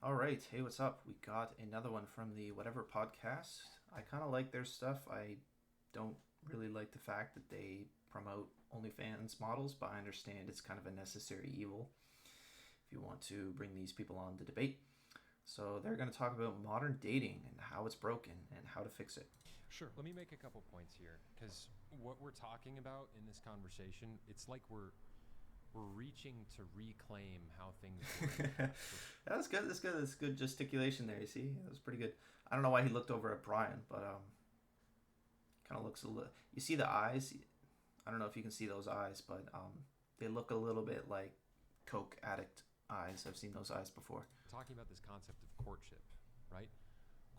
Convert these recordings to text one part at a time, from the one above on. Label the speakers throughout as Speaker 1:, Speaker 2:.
Speaker 1: All right. Hey, what's up? We got another one from the Whatever podcast. I kind of like their stuff. I don't really like the fact that they promote OnlyFans models, but I understand it's kind of a necessary evil if you want to bring these people on to debate. So they're going to talk about modern dating and how it's broken and how to fix it.
Speaker 2: Sure. Let me make a couple points here because what we're talking about in this conversation, it's like we're reaching to reclaim how things were.
Speaker 1: That's good. That's good. That's good gesticulation there. You see, that was pretty good. I don't know why he looked over at Brian, but kind of looks a little. You see the eyes. I don't know if you can see those eyes, but they look a little bit like coke addict eyes. I've seen those eyes before.
Speaker 2: Talking about this concept of courtship, right?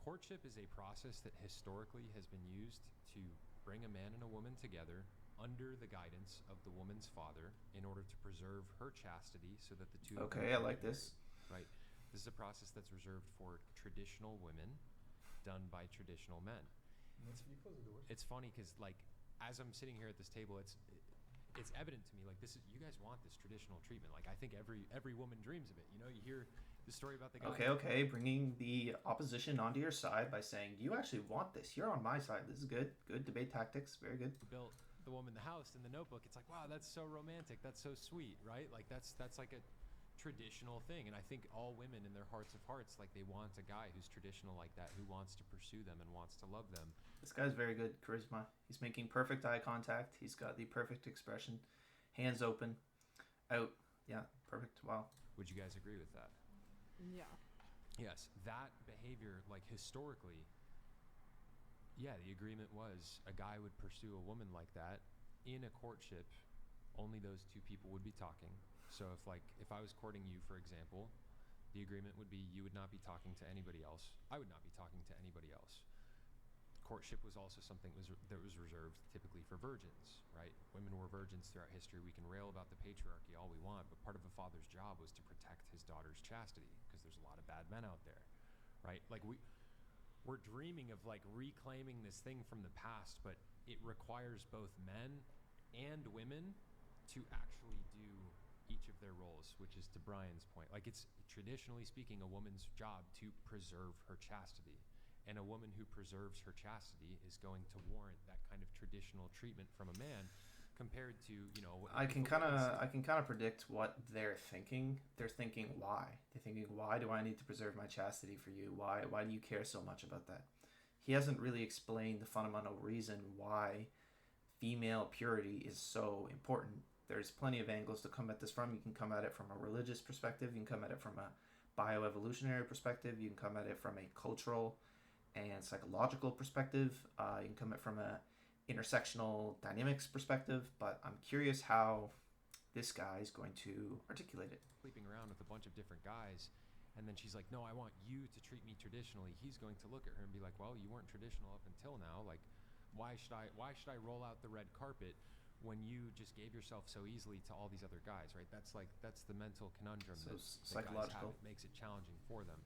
Speaker 2: Courtship is a process that historically has been used to bring a man and a woman together under the guidance of the woman's father in order to preserve her chastity so that the two of them
Speaker 1: Okay, I like this.
Speaker 2: right? This is a process that's reserved for traditional women done by traditional men.
Speaker 3: Can you close the doors?
Speaker 2: It's funny because like as I'm sitting here at this table, it's evident to me like this is you guys want this traditional treatment. Like I think every woman dreams of it. You know, you hear the story about the guy.
Speaker 1: Okay. Bringing the opposition onto your side by saying, "You actually want this. You're on my side. This is good. Good debate tactics. Very good."
Speaker 2: Built the woman the house in the Notebook. It's like wow, that's so romantic. That's so sweet, right? Like that's like a traditional thing, and I think all women in their hearts of hearts like they want a guy who's traditional like that, who wants to pursue them and wants to love them.
Speaker 1: This guy's very good charisma. He's making perfect eye contact. He's got the perfect expression. Hands open. Out. Yeah, perfect. Wow.
Speaker 2: Would you guys agree with that?
Speaker 4: Yeah.
Speaker 2: Yes, that behavior, like historically, yeah, the agreement was a guy would pursue a woman like that in a courtship. Only those two people would be talking. So if I was courting you, for example, the agreement would be you would not be talking to anybody else. I would not be talking to anybody else. Courtship was also something that was reserved typically for virgins, right? Women were virgins throughout history. We can rail about the patriarchy all we want, but part of a father's job was to protect his daughter's chastity because there's a lot of bad men out there, right? Like we're dreaming of like reclaiming this thing from the past, but it requires both men and women to actually do each of their roles, which is to Brian's point. Like it's traditionally speaking a woman's job to preserve her chastity. And a woman who preserves her chastity is going to warrant that kind of traditional treatment from a man compared to, you know,
Speaker 1: I can kind of predict what they're thinking. They're thinking why. They're thinking why do I need to preserve my chastity for you? Why do you care so much about that? He hasn't really explained the fundamental reason why female purity is so important. There's plenty of angles to come at this from. You can come at it from a religious perspective. You can come at it from a bioevolutionary perspective. You can come at it from a cultural and psychological perspective. You can come at it from a intersectional dynamics perspective. But I'm curious how this guy is going to articulate it.
Speaker 2: Sleeping around with a bunch of different guys, and then she's like, no, I want you to treat me traditionally. He's going to look at her and be like, well, you weren't traditional up until now. Like, why should I roll out the red carpet when you just gave yourself so easily to all these other guys, right? That's the mental conundrum
Speaker 1: So
Speaker 2: that
Speaker 1: psychological.
Speaker 2: guys have. It makes it challenging for them.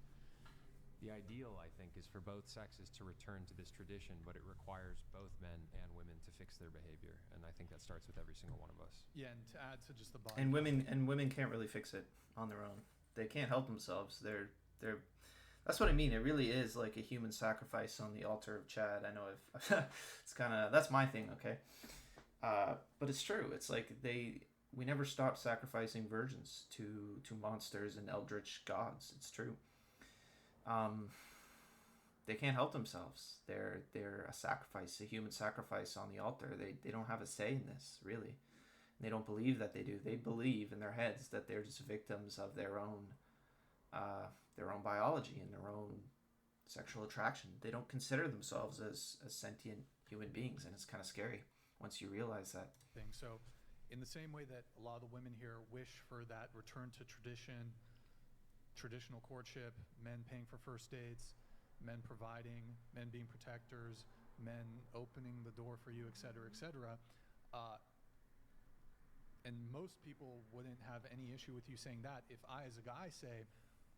Speaker 2: The ideal, I think, is for both sexes to return to this tradition, but it requires both men and women to fix their behavior, and I think that starts with every single one of us.
Speaker 3: Yeah, and to add to just the body.
Speaker 1: And women can't really fix it on their own. They can't help themselves. They're that's what I mean. It really is like a human sacrifice on the altar of Chad. I know if it's kind of that's my thing, okay? But it's true. It's like we never stop sacrificing virgins to monsters and eldritch gods. It's true. They can't help themselves. They're a sacrifice, a human sacrifice on the altar. They don't have a say in this, really. They don't believe that they do. They believe in their heads that they're just victims of their own biology and their own sexual attraction. They don't consider themselves as sentient human beings, and it's kind of scary once you realize that.
Speaker 3: Thing. So, in the same way that a lot of the women here wish for that return to tradition, traditional courtship, men paying for first dates, men providing, men being protectors, men opening the door for you, et cetera, and most people wouldn't have any issue with you saying that if I, as a guy, say,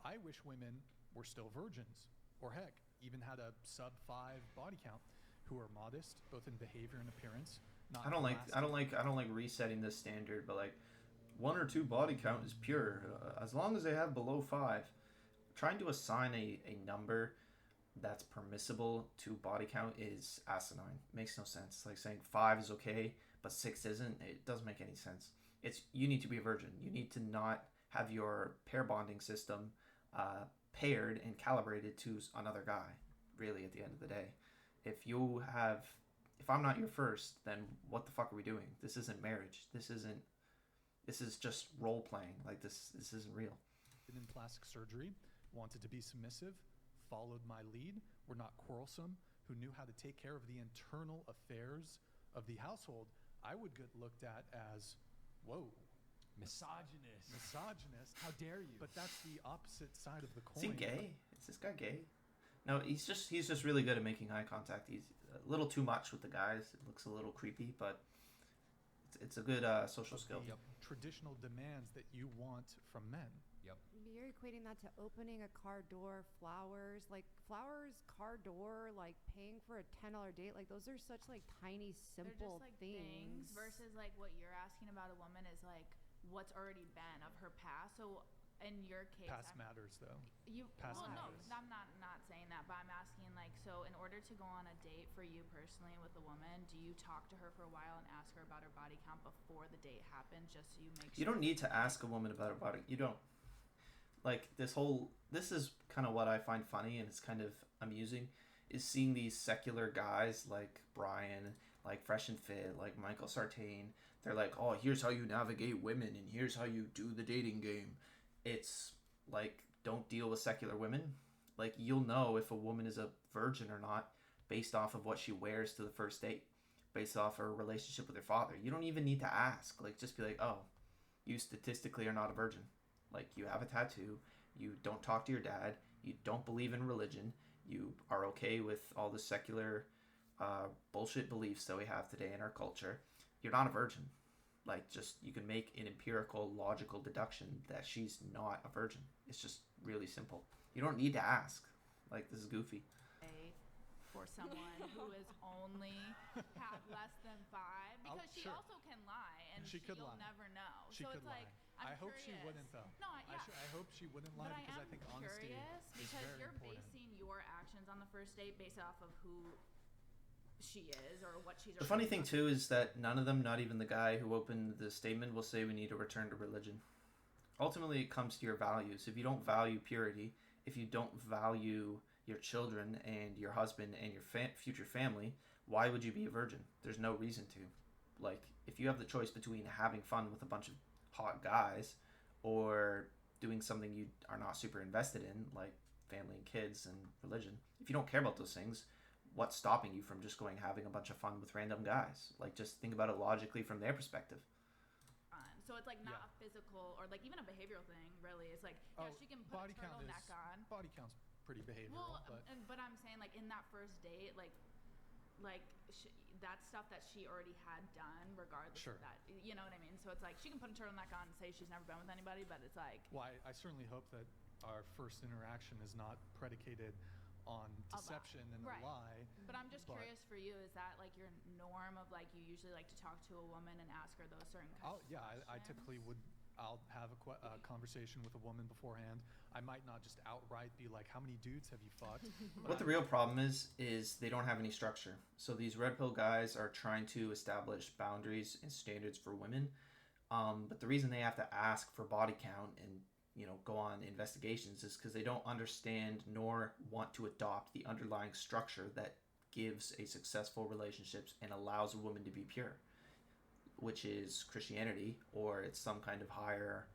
Speaker 3: I wish women were still virgins, or heck, even had a sub-5 body count, who are modest, both in behavior and appearance.
Speaker 1: I don't like resetting this standard, but like 1 or 2 body count is pure. As long as they have below 5, trying to assign a number that's permissible to body count is asinine. Makes no sense. Like saying 5 is okay, but 6 isn't. It doesn't make any sense. It's you need to be a virgin. You need to not have your pair bonding system paired and calibrated to another guy. Really, at the end of the day, if you have, if I'm not your first, then what the fuck are we doing? This isn't marriage. This isn't. This is just role playing. Like this isn't real.
Speaker 3: Been in plastic surgery, wanted to be submissive, followed my lead, were not quarrelsome, who knew how to take care of the internal affairs of the household, I would get looked at as, whoa,
Speaker 2: Misogynist.
Speaker 3: misogynist.
Speaker 2: How dare you?
Speaker 3: But that's the opposite side of the
Speaker 1: Is
Speaker 3: coin.
Speaker 1: he gay? Is this guy gay? No, he's just really good at making eye contact. He's a little too much with the guys. It looks a little creepy, but it's a good social skill.
Speaker 3: The traditional demands that you want from men.
Speaker 4: You're equating that to opening a car door, flowers, car door, like paying for a $10 date. Like those are such like tiny, simple
Speaker 5: They're just like
Speaker 4: things.
Speaker 5: versus like what you're asking about a woman is like what's already been of her past. So in your case,
Speaker 3: Past matters, though. Past
Speaker 5: well, no,
Speaker 3: matters.
Speaker 5: I'm not saying that, but I'm asking like, so in order to go on a date for you personally with a woman, do you talk to her for a while and ask her about her body count before the date happens, just so you make sure?
Speaker 1: You don't need to ask a woman about her body. You don't. Like this is kind of what I find funny and it's kind of amusing, is seeing these secular guys like Brian, like Fresh and Fit, like Michael Sartain. They're like, oh, here's how you navigate women and here's how you do the dating game. It's like, don't deal with secular women. Like, you'll know if a woman is a virgin or not based off of what she wears to the first date, based off her relationship with her father. You don't even need to ask. Like, just be like, oh, you statistically are not a virgin. Like, you have a tattoo, you don't talk to your dad, you don't believe in religion, you are okay with all the secular bullshit beliefs that we have today in our culture. You're not a virgin. Like, just, you can make an empirical, logical deduction that she's not a virgin. It's just really simple. You don't need to ask. Like, this is goofy.
Speaker 5: For someone who is only have less than 5, because she
Speaker 3: sure.
Speaker 5: also can lie and
Speaker 3: She could
Speaker 5: you'll
Speaker 3: lie.
Speaker 5: never know.
Speaker 3: She
Speaker 5: so
Speaker 3: could
Speaker 5: it's
Speaker 3: lie.
Speaker 5: like, I'm
Speaker 3: I hope she
Speaker 5: curious.
Speaker 3: wouldn't, though.
Speaker 5: No, yeah.
Speaker 3: I hope she wouldn't lie
Speaker 5: But
Speaker 3: because I think honesty
Speaker 5: curious
Speaker 3: is
Speaker 5: because
Speaker 3: very
Speaker 5: you're
Speaker 3: important.
Speaker 5: basing your actions on the first date based off of who she is or what she's.
Speaker 1: The funny thing, too, is that none of them, not even the guy who opened the statement, will say we need to return to religion. Ultimately, it comes to your values. If you don't value purity, if you don't value your children and your husband and your future family, why would you be a virgin? There's no reason to. Like, if you have the choice between having fun with a bunch of hot guys or doing something you are not super invested in, like family and kids and religion, if you don't care about those things, what's stopping you from just going having a bunch of fun with random guys? Like, just think about it logically from their perspective.
Speaker 5: So it's like not a physical or like even a behavioral thing. Really, it's like she can put a turtleneck on.
Speaker 3: Body count's pretty behavioral,
Speaker 5: but I'm saying like in that first date, like that's stuff that she already had done, regardless of that. You know what I mean? So it's like she can put a turtleneck on and say she's never been with anybody, but it's like.
Speaker 3: Well, I certainly hope that our first interaction is not predicated on deception and a lie.
Speaker 5: But I'm just curious for you, is that like your norm of like you usually like to talk to a woman and ask her those certain questions?
Speaker 3: I typically would. I'll have a conversation with a woman beforehand. I might not just outright be like, how many dudes have you fucked?
Speaker 1: What the real problem is they don't have any structure. So these red pill guys are trying to establish boundaries and standards for women. But the reason they have to ask for body count and go on investigations is because they don't understand nor want to adopt the underlying structure that gives a successful relationships and allows a woman to be pure, which is Christianity, or it's some kind of higher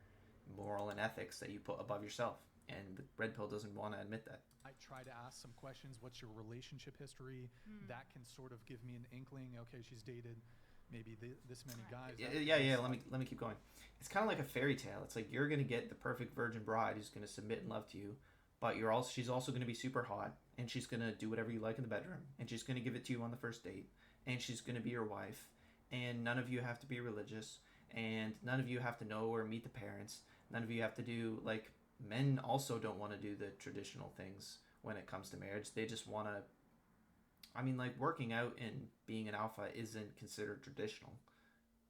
Speaker 1: moral and ethics that you put above yourself. And the red pill doesn't want to admit that.
Speaker 3: I try to ask some questions. What's your relationship history? That can sort of give me an inkling. Okay, she's dated maybe this many guys.
Speaker 1: Yeah. Let me keep going. It's kind of like a fairy tale. It's like you're gonna get the perfect virgin bride who's gonna submit and love to you, but she's also gonna be super hot, and she's gonna do whatever you like in the bedroom, and she's gonna give it to you on the first date, and she's gonna be your wife, and none of you have to be religious, and none of you have to know or meet the parents. None of you have to do like men also don't want to do the traditional things when it comes to marriage. They just want to. I mean, like, working out and being an alpha isn't considered traditional,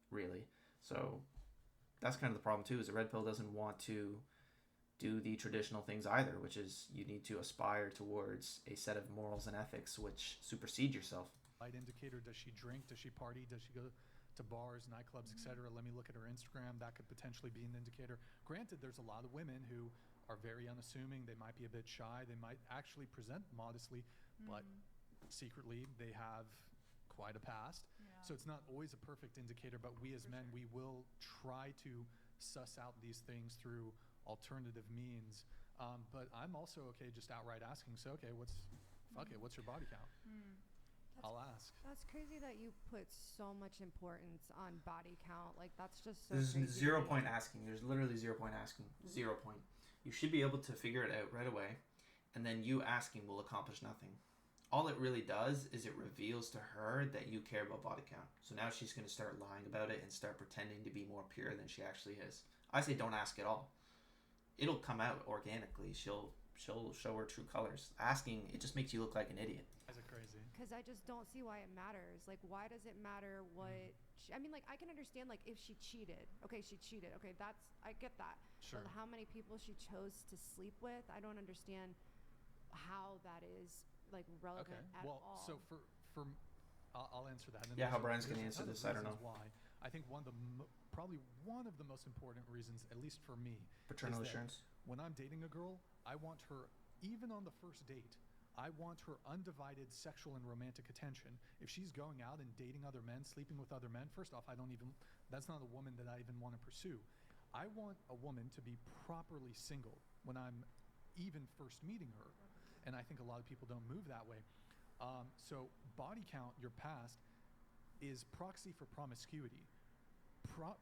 Speaker 1: really. So that's kind of the problem too. Is the red pill doesn't want to do the traditional things either, which is you need to aspire towards a set of morals and ethics which supersede yourself.
Speaker 3: Light indicator, does she drink? Does she party? Does she go to bars, nightclubs, etc.? Let me look at her Instagram. That could potentially be an indicator. Granted, there's a lot of women who are very unassuming. They might be a bit shy. They might actually present modestly, but secretly they have quite a past.
Speaker 5: Yeah.
Speaker 3: So it's not always a perfect indicator, but we as men, we will try to suss out these things through alternative means. But I'm also okay just outright asking, so, okay, what's your body count? I'll ask.
Speaker 4: That's crazy that you put so much importance on body count. Like, that's just so
Speaker 1: There's
Speaker 4: crazy.
Speaker 1: 0 point asking. There's literally 0 point asking. 0 point. You should be able to figure it out right away, and then you asking will accomplish nothing. All it really does is it reveals to her that you care about body count. So now she's going to start lying about it and start pretending to be more pure than she actually is. I say don't ask at all. It'll come out organically. She'll show her true colors. Asking, it just makes you look like an idiot.
Speaker 3: Is it crazy?
Speaker 4: Because I just don't see why it matters. Like, why does it matter what... I mean, like, I can understand, like, if she cheated. Okay, she cheated. Okay, I get that.
Speaker 3: Sure.
Speaker 4: But how many people she chose to sleep with, I don't understand how that is, like, relevant at
Speaker 3: well,
Speaker 4: all.
Speaker 3: so for I'll answer that. And
Speaker 1: Yeah, how
Speaker 3: there's
Speaker 1: Brian's gonna
Speaker 3: there's a
Speaker 1: answer
Speaker 3: ton of
Speaker 1: this, I don't
Speaker 3: reasons
Speaker 1: know.
Speaker 3: Why? I think probably one of the most important reasons, at least for me,
Speaker 1: Paternal
Speaker 3: is that
Speaker 1: assurance.
Speaker 3: when I'm dating a girl, I want her, even on the first date, I want her undivided sexual and romantic attention. If she's going out and dating other men, sleeping with other men, first off, that's not a woman that I even want to pursue. I want a woman to be properly single when I'm even first meeting her. And I think a lot of people don't move that way. So body count, your past, is proxy for promiscuity.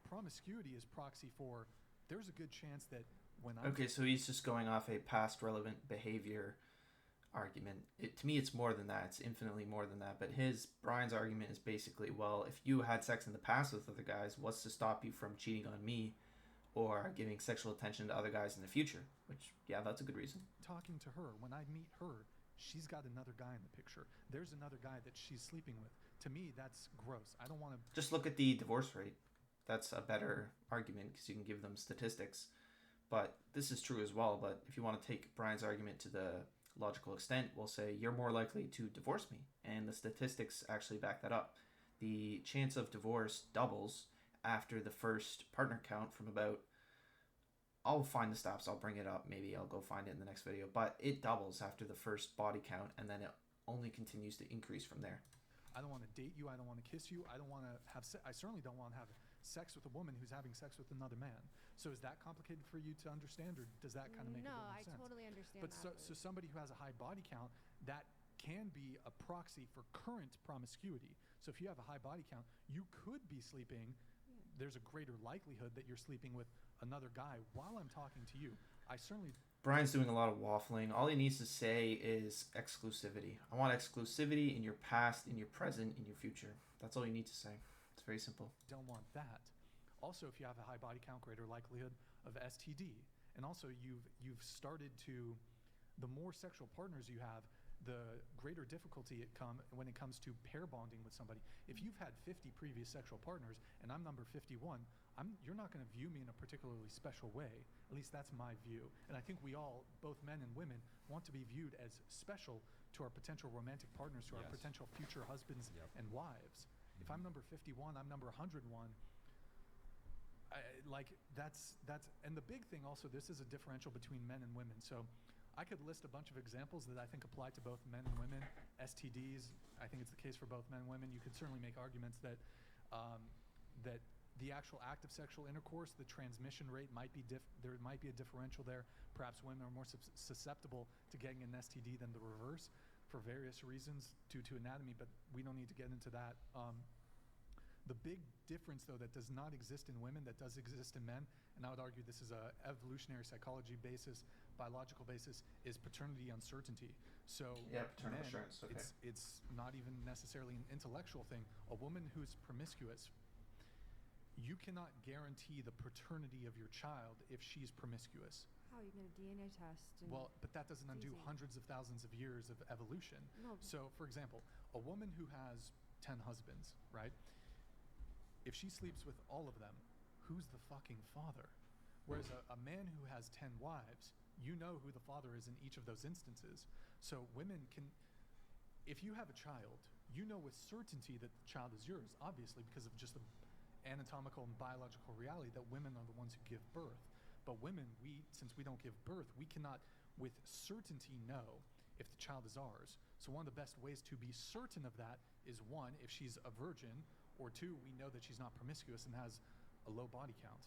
Speaker 3: Promiscuity is proxy for, there's a good chance that when I'm...
Speaker 1: Okay, so he's just going off a past relevant behavior argument. To me, it's more than that. It's infinitely more than that. But Brian's argument is basically, well, if you had sex in the past with other guys, what's to stop you from cheating on me or giving sexual attention to other guys in the future? Which, yeah, that's a good reason.
Speaker 3: Talking to her, when I meet her, she's got another guy in the picture. There's another guy that she's sleeping with. To me, that's gross. I don't want to...
Speaker 1: Just look at the divorce rate. That's a better argument because you can give them statistics. But this is true as well. But if you want to take Brian's argument to the logical extent, we'll say you're more likely to divorce me. And the statistics actually back that up. The chance of divorce doubles after the first partner count from about... I'll find the stats. I'll bring it up. Maybe I'll go find it in the next video. But it doubles after the first body count. And then it only continues to increase from there.
Speaker 3: I don't want to date you. I don't want to kiss you. I don't want to have I certainly don't want to have sex with a woman who's having sex with another man. So is that complicated for you to understand, or does that kind of make a
Speaker 4: No,
Speaker 3: bit more
Speaker 4: I
Speaker 3: sense?
Speaker 4: totally understand
Speaker 3: But
Speaker 4: that.
Speaker 3: so somebody who has a high body count, that can be a proxy for current promiscuity. So if you have a high body count, you could be sleeping. There's a greater likelihood that you're sleeping with another guy while I'm talking to you. I certainly...
Speaker 1: Brian's doing a lot of waffling. All he needs to say is exclusivity. I want exclusivity in your past, in your present, in your future. That's all you need to say. It's very simple.
Speaker 3: don't want that. Also, if you have a high body count, greater likelihood of STD. And also, you've started to, the more sexual partners you have, the greater difficulty when it comes to pair bonding with somebody. If you've had 50 previous sexual partners and I'm number 51, you're not going to view me in a particularly special way. At least that's my view. And I think we all, both men and women, want to be viewed as special to our potential romantic partners, to our
Speaker 2: Yes.
Speaker 3: potential future husbands
Speaker 2: Yep.
Speaker 3: and wives. If I'm number 51, I'm number 101. And the big thing also, this is a differential between men and women. So I could list a bunch of examples that I think apply to both men and women. STDs, I think it's the case for both men and women. You could certainly make arguments that that the actual act of sexual intercourse, the transmission rate might be there might be a differential there. Perhaps women are more susceptible to getting an STD than the reverse for various reasons due to anatomy, but we don't need to get into that. The big difference, though, that does not exist in women, that does exist in men, and I would argue this is a evolutionary psychology basis, biological basis, is paternity uncertainty. So
Speaker 1: Yeah, paternal
Speaker 3: men,
Speaker 1: assurance, okay.
Speaker 3: it's not even necessarily an intellectual thing. A woman who's promiscuous, you cannot guarantee the paternity of your child if she's promiscuous.
Speaker 4: How are you going to DNA test? And
Speaker 3: Well, but that doesn't undo
Speaker 4: easy.
Speaker 3: hundreds of thousands of years of evolution.
Speaker 4: No.
Speaker 3: So, for example, a woman who has 10 husbands, right? If she sleeps with all of them, who's the fucking father? Whereas a man who has 10 wives, you know who the father is in each of those instances. So women can, if you have a child, you know with certainty that the child is yours, obviously because of just the anatomical and biological reality that women are the ones who give birth. But women, since we don't give birth, we cannot with certainty know if the child is ours. So one of the best ways to be certain of that is, one, if she's a virgin, or two, we know that she's not promiscuous and has a low body count.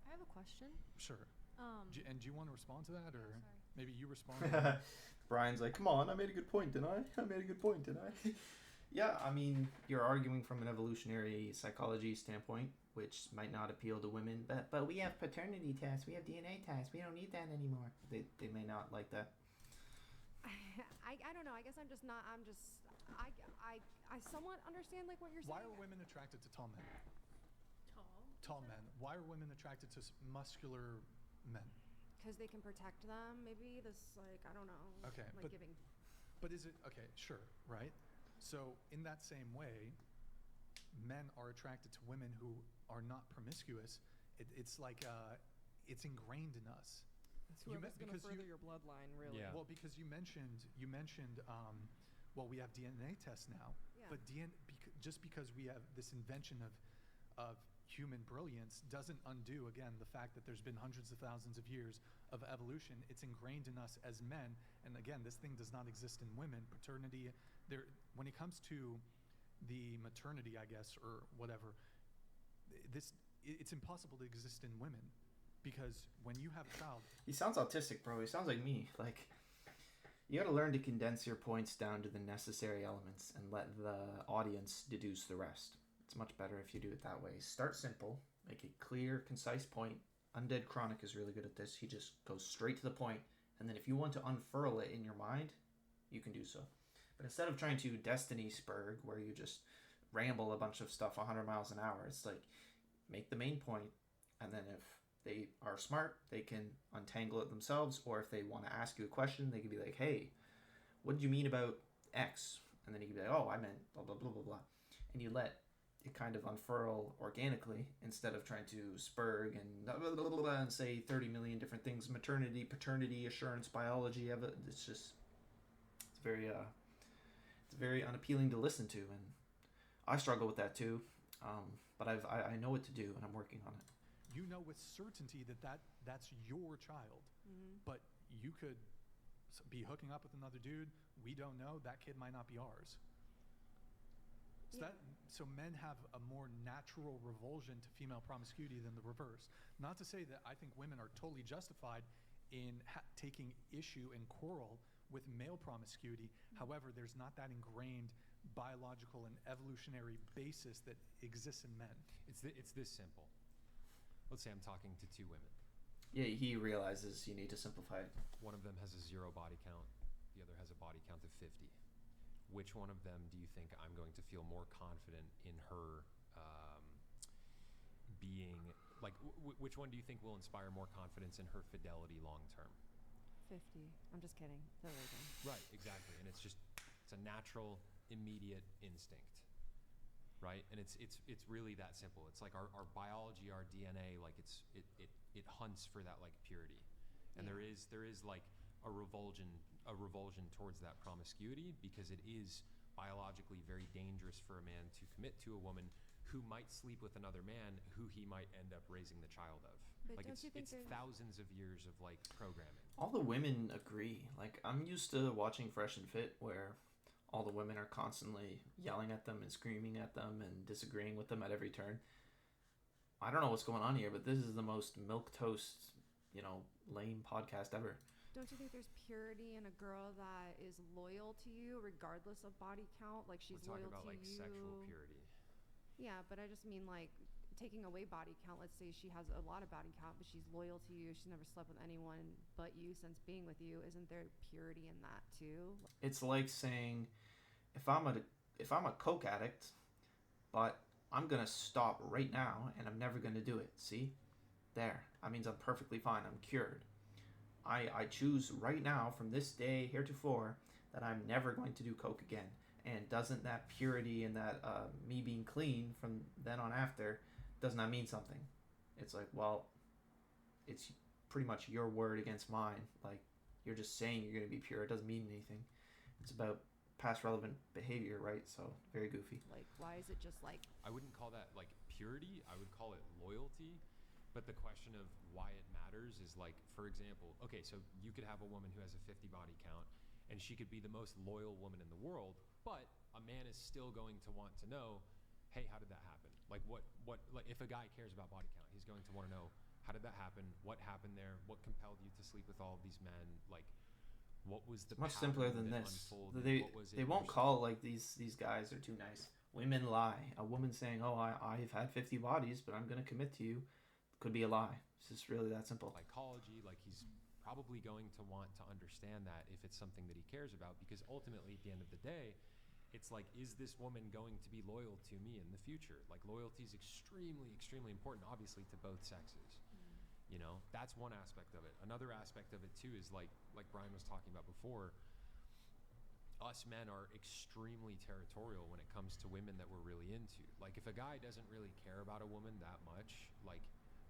Speaker 6: I have a question.
Speaker 3: Sure. And do you want to respond to that, or
Speaker 6: sorry.
Speaker 3: maybe you respond? To
Speaker 1: Brian's like, come on, I made a good point, didn't I? I made a good point, didn't I? Yeah, I mean, you're arguing from an evolutionary psychology standpoint, which might not appeal to women, but we have paternity tests, we have DNA tests, we don't need that anymore. They may not like that.
Speaker 4: I don't know. I guess I somewhat understand like what you're saying.
Speaker 3: Why are women attracted to tall men?
Speaker 5: Tall.
Speaker 3: Tall men. Why are women attracted to muscular men?
Speaker 4: Because they can protect them. Maybe this, like, I don't know.
Speaker 3: Okay,
Speaker 4: Like giving.
Speaker 3: But is it okay? Sure, right. So in that same way, men are attracted to women who are not promiscuous. It's like it's ingrained in us.
Speaker 7: It's whoever's going to further your bloodline, really.
Speaker 2: Yeah.
Speaker 3: Well, because you mentioned, well, we have DNA tests now,
Speaker 4: Yeah.
Speaker 3: but just because we have this invention of human brilliance doesn't undo, again, the fact that there's been hundreds of thousands of years of evolution. It's ingrained in us as men, and again, this thing does not exist in women. Paternity, when it comes to the maternity, I guess, or whatever, it's impossible to exist in women. Because when you have a child...
Speaker 1: He sounds autistic, bro. He sounds like me. Like, you gotta learn to condense your points down to the necessary elements and let the audience deduce the rest. It's much better if you do it that way. Start simple, make a clear, concise point. Undead Chronic is really good at this. He just goes straight to the point, and then if you want to unfurl it in your mind, you can do so. But instead of trying to Destiny Spurg, where you just ramble a bunch of stuff 100 miles an hour, it's like, make the main point, and then if they are smart, they can untangle it themselves, or if they want to ask you a question, they can be like, hey, what did you mean about X? And then you can be like, oh, I meant blah, blah, blah, blah, blah. And you let it kind of unfurl organically instead of trying to spurg and blah, blah, blah, blah, and say 30 million different things, maternity, paternity, assurance, biology. It's just, it's very unappealing to listen to. And I struggle with that too. But I know what to do, and I'm working on it.
Speaker 3: You know with certainty that's your child, but you could be hooking up with another dude. We don't know. That kid might not be ours. So,
Speaker 4: Yeah.
Speaker 3: so men have a more natural revulsion to female promiscuity than the reverse. Not to say that I think women are totally justified in taking issue and quarrel with male promiscuity. However, there's not that ingrained biological and evolutionary basis that exists in men.
Speaker 2: It's this simple. Let's say I'm talking to two women.
Speaker 1: Yeah, he realizes you need to simplify it.
Speaker 2: One of them has a 0 body count. The other has a body count of 50. Which one of them do you think I'm going to feel more confident in her being, like, which one do you think will inspire more confidence in her fidelity long term?
Speaker 4: 50. I'm just kidding. They're right there.
Speaker 2: Right, exactly. And it's a natural, immediate instinct. Right? And it's really that simple. It's like our biology, our DNA, like it hunts for that like purity. And
Speaker 4: Yeah.
Speaker 2: there is like a revulsion towards that promiscuity, because it is biologically very dangerous for a man to commit to a woman who might sleep with another man who he might end up raising the child of.
Speaker 4: But
Speaker 2: Like
Speaker 4: don't you think
Speaker 2: it's
Speaker 4: there's-
Speaker 2: thousands of years of like programming.
Speaker 1: All the women agree. Like, I'm used to watching Fresh and Fit where all the women are constantly yelling at them and screaming at them and disagreeing with them at every turn. I don't know what's going on here, but this is the most milquetoast, lame podcast ever.
Speaker 4: Don't you think there's purity in a girl that is loyal to you regardless of body count? Like she's
Speaker 2: We're talking
Speaker 4: loyal
Speaker 2: about
Speaker 4: to
Speaker 2: like
Speaker 4: you.
Speaker 2: sexual purity.
Speaker 4: Yeah, but I just mean like taking away body count. Let's say she has a lot of body count, but she's loyal to you. She's never slept with anyone but you since being with you. Isn't there purity in that too?
Speaker 1: It's like saying, if I'm a coke addict, but I'm gonna stop right now and I'm never gonna do it. See, there. That means I'm perfectly fine. I'm cured. I choose right now from this day heretofore that I'm never going to do coke again. And doesn't that purity and that me being clean from then on after, doesn't that mean something? It's like, well, it's pretty much your word against mine. Like, you're just saying you're going to be pure. It doesn't mean anything. It's about past relevant behavior, right? So very goofy.
Speaker 4: Like, why is it just like...
Speaker 2: I wouldn't call that like purity. I would call it loyalty. But the question of why it matters is like, for example, okay, so you could have a woman who has a 50 body count and she could be the most loyal woman in the world, but a man is still going to want to know, hey, how did that happen? Like like if a guy cares about body count, he's going to want to know, how did that happen? What happened there? What compelled you to sleep with all of these men? Like, what was the
Speaker 1: much simpler than this? They won't call like these guys are too nice. Women lie. A woman saying, "Oh, I've had 50 bodies, but I'm going to commit to you," could be a lie. It's just really that simple.
Speaker 2: Psychology, like he's probably going to want to understand that if it's something that he cares about, because ultimately at the end of the day, it's like, is this woman going to be loyal to me in the future? Like, loyalty is extremely, extremely important, obviously, to both sexes. You know, that's one aspect of it. Another aspect of it too is like Brian was talking about before, us men are extremely territorial when it comes to women that we're really into. Like, if a guy doesn't really care about a woman that much, like,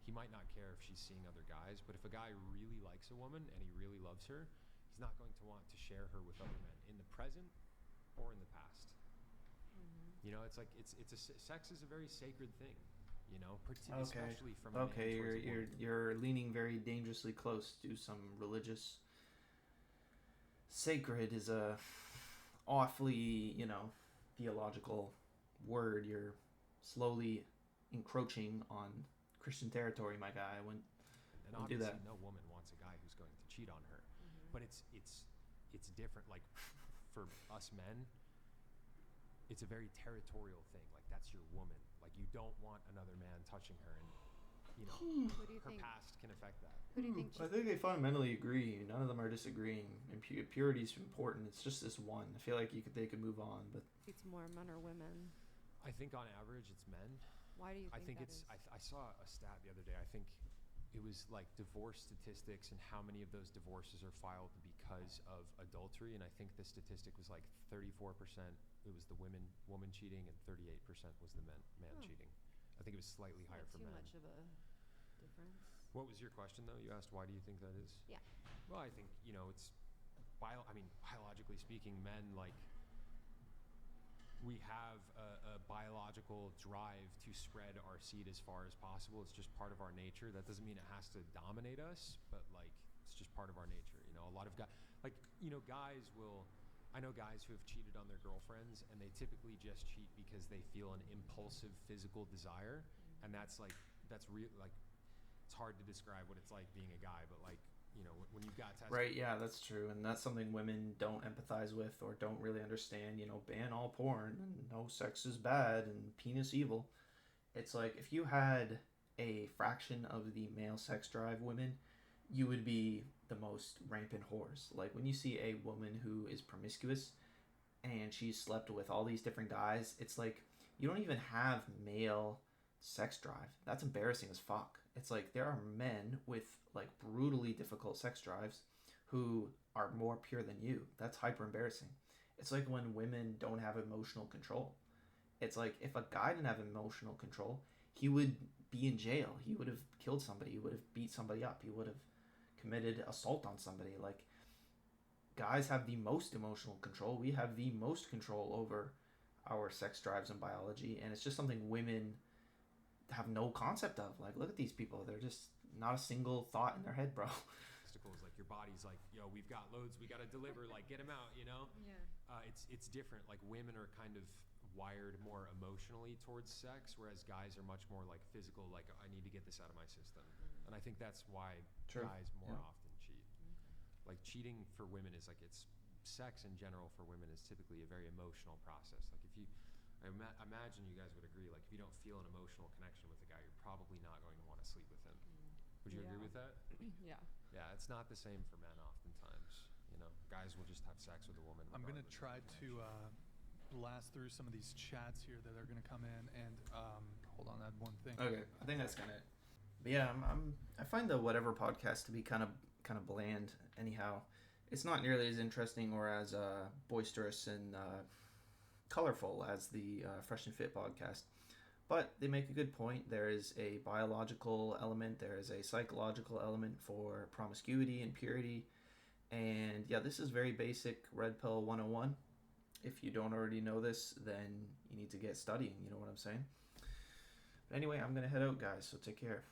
Speaker 2: he might not care if she's seeing other guys, but if a guy really likes a woman and he really loves her, he's not going to want to share her with other men in the present or in the past. You know, it's like sex is a very sacred thing. You know, especially from a man
Speaker 1: you're leaning very dangerously close to some religious. Sacred is a awfully, theological word. You're slowly encroaching on Christian territory, my guy. I wouldn't do that.
Speaker 2: No woman wants a guy who's going to cheat on her, but it's different. Like, for us men, it's a very territorial thing. Like, that's your woman. Like, you don't want another man touching her, and her past can affect that.
Speaker 4: Who do you think?
Speaker 1: I think they fundamentally agree. None of them are disagreeing. And purity is important. It's just this one. I feel like they could move on, but
Speaker 4: It's more men or women.
Speaker 2: I think on average it's men.
Speaker 4: Why do you think
Speaker 2: I think
Speaker 4: that
Speaker 2: it's.
Speaker 4: is?
Speaker 2: I saw a stat the other day. I think it was like divorce statistics and how many of those divorces are filed because of adultery. And I think the statistic was like 34%. It was the woman cheating, and 38% was the man cheating. I think it was slightly higher for
Speaker 4: too
Speaker 2: men.
Speaker 4: much of a difference.
Speaker 2: What was your question though? You asked why do you think that is?
Speaker 4: Yeah.
Speaker 2: Well, I think it's biologically speaking, men, like, we have a biological drive to spread our seed as far as possible. It's just part of our nature. That doesn't mean it has to dominate us, but like, it's just part of our nature. You know, a lot of guys, like, guys will. I know guys who have cheated on their girlfriends, and they typically just cheat because they feel an impulsive physical desire, and that's real. Like, it's hard to describe what it's like being a guy, but like, when you've got testicles.
Speaker 1: Right, yeah, that's true, and that's something women don't empathize with or don't really understand. Ban all porn, and no sex is bad, and penis evil. It's like, if you had a fraction of the male sex drive women, you would be the most rampant whores. Like, when you see a woman who is promiscuous and she's slept with all these different guys, it's like, you don't even have male sex drive. That's embarrassing as fuck. It's like, there are men with like brutally difficult sex drives who are more pure than you. That's hyper embarrassing. It's like when women don't have emotional control. It's like, if a guy didn't have emotional control, he would be in jail. He would have killed somebody. He would have beat somebody up. He would have committed assault on somebody. Like, guys have the most emotional control. We have the most control over our sex drives and biology, and it's just something women have no concept of. Like, look at these people. They're just not a single thought in their head, bro.
Speaker 2: Testicles, like, your body's like, yo, we've got loads, we got to deliver, like, get them out,
Speaker 4: Yeah.
Speaker 2: It's different. Like, women are kind of wired more emotionally towards sex, whereas guys are much more like physical, like, I need to get this out of my system. And I think that's why guys more often cheat. Like, cheating for women is like, it's sex in general for women is typically a very emotional process. Like, if you, I imagine you guys would agree, like, if you don't feel an emotional connection with a guy, you're probably not going to want to sleep with him. Would you agree with that?
Speaker 7: Yeah.
Speaker 2: Yeah, it's not the same for men oftentimes. Guys will just have sex with a woman.
Speaker 3: I'm going to try to blast through some of these chats here that are going to come in, and hold on, I had one thing.
Speaker 1: Okay, I think that's kind of it. But yeah, I find the Whatever podcast to be kind of bland. Anyhow, it's not nearly as interesting or as boisterous and colorful as the Fresh and Fit podcast. But they make a good point. There is a biological element, there is a psychological element for promiscuity and purity. And yeah, this is very basic Red Pill 101. If you don't already know this, then you need to get studying, you know what I'm saying? But anyway, I'm going to head out, guys, so take care.